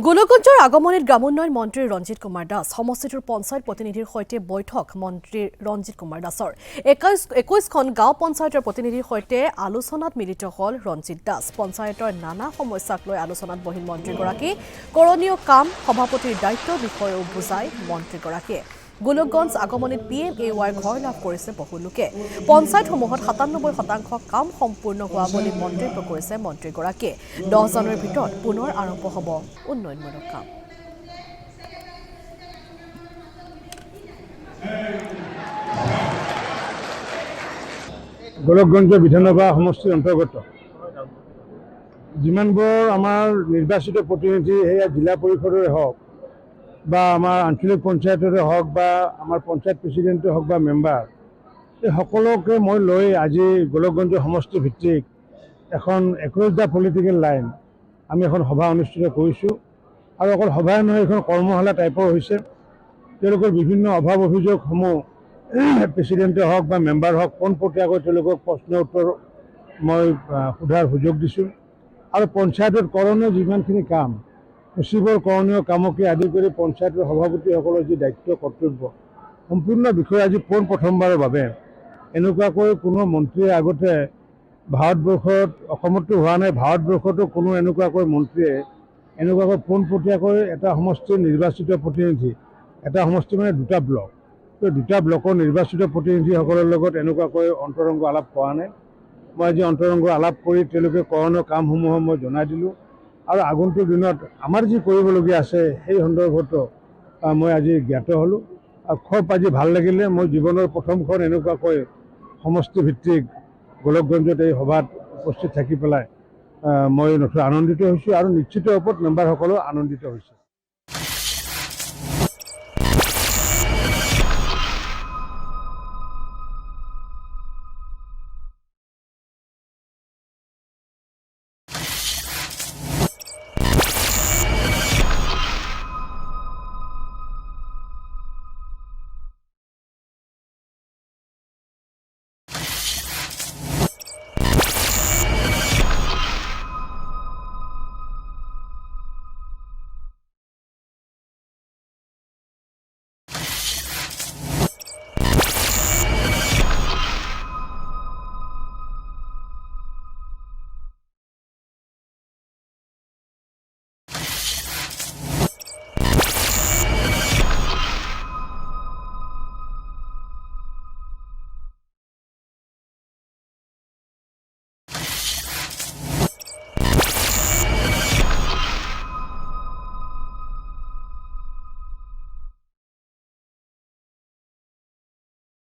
গোলকগঞ্জৰ আগমনিত গ্ৰামোন্নয়ন মন্ত্ৰী ৰঞ্জিত কুমাৰ দাস সমষ্টিটোৰ পঞ্চায়ত প্ৰতিনিধিৰ সৈতে বৈঠক মন্ত্ৰী ৰঞ্জিত কুমাৰ দাসৰ 21খন গাঁও পঞ্চায়তৰ প্ৰতিনিধিৰ সৈতে আলোচনাত মিলিত হল ৰঞ্জিত দাস পঞ্চায়তৰ নানা সমস্যাক লৈ আলোচনাত বহিল মন্ত্ৰীগৰাকী কৰণীয় কাম সভাপতিৰ দায়িত্বৰ বিষয়েও বুজাই মন্ত্ৰীগৰাকীয়ে গোলকগঞ্জ আগমনিত PMAY ঘৰ লাভ কৰিছে বহু লোকে পঞ্চায়তসমূহত 97% কাম সম্পূৰ্ণ হোৱা বুলি মন্তব্য কৰিছে মন্ত্ৰীগৰাকীয়ে 10 জানুৱাৰীৰ ভিতৰত পুনৰ আৰম্ভ হ'ব উন্নয়নমূলক কাম গোলকগঞ্জ বিধানসভা সমষ্টিৰ অন্তৰ্গত যিমানবোৰ আমাৰ নিৰ্বাচিত প্ৰতিনিধি সেয়া জিলা পৰিষদৰে হওক বা আমাৰ আঞ্চলিক পঞ্চায়তৰে হওক বা আমাৰ পঞ্চায়ত প্ৰেচিডেণ্টে হওক বা মেম্বাৰ এই সকলোকে মই লৈ আজি গোলকগঞ্জ সমষ্টি ভিত্তিক এখন এক্ৰছ দ্য পলিটিকেল লাইন আমি এখন সভা অনুষ্ঠিত কৰিছোঁ আৰু অকল সভাই নহয় এখন কৰ্মশালা টাইপৰ হৈছে তেওঁলোকৰ বিভিন্ন অভাৱ অভিযোগসমূহ প্ৰেচিডেণ্টে হওক বা মেম্বাৰ হওক পোনপটীয়াকৈ তেওঁলোকক প্ৰশ্ন উত্তৰ মই সোধাৰ সুযোগ দিছোঁ আৰু পঞ্চায়তত কৰণীয় যিমানখিনি কাম সচিবৰ কৰণীয় কামকে আদি কৰি পঞ্চায়তৰ সভাপতিসকলৰ যি দায়িত্ব কৰ্তব্য সম্পূৰ্ণ বিষয়ে আজি প্ৰথমবাৰৰ বাবে এনেকুৱাকৈ কোনো মন্ত্ৰীয়ে আগতে ভাৰতবৰ্ষত অসমতো হোৱা নাই ভাৰতবৰ্ষতো কোনো এনেকুৱাকৈ মন্ত্ৰীয়ে এনেকুৱাকৈ পোনপটীয়াকৈ এটা সমষ্টিৰ নিৰ্বাচিত প্ৰতিনিধি এটা সমষ্টি মানে দুটা ব্লক দুটা ব্লকৰ নিৰ্বাচিত প্ৰতিনিধিসকলৰ লগত এনেকুৱাকৈ অন্তৰংগ আলাপ কৰা নাই মই আজি অন্তৰংগ আলাপ কৰি তেওঁলোকে কৰণীয় কামসমূহ মই জনাই দিলোঁ আৰু আগন্তুক দিনত আমাৰ যি কৰিবলগীয়া আছে সেই সন্দৰ্ভতো মই আজি জ্ঞাত হ'লোঁ আৰু খুব আজি ভাল লাগিলে মই জীৱনৰ প্ৰথমখন এনেকুৱাকৈ সমষ্টিভিত্তিক গোলকগঞ্জত এই সভাত উপস্থিত থাকি পেলাই মই নথৈ আনন্দিত হৈছোঁ আৰু নিশ্চিত ওপৰত মেম্বাৰসকলেও আনন্দিত হৈছে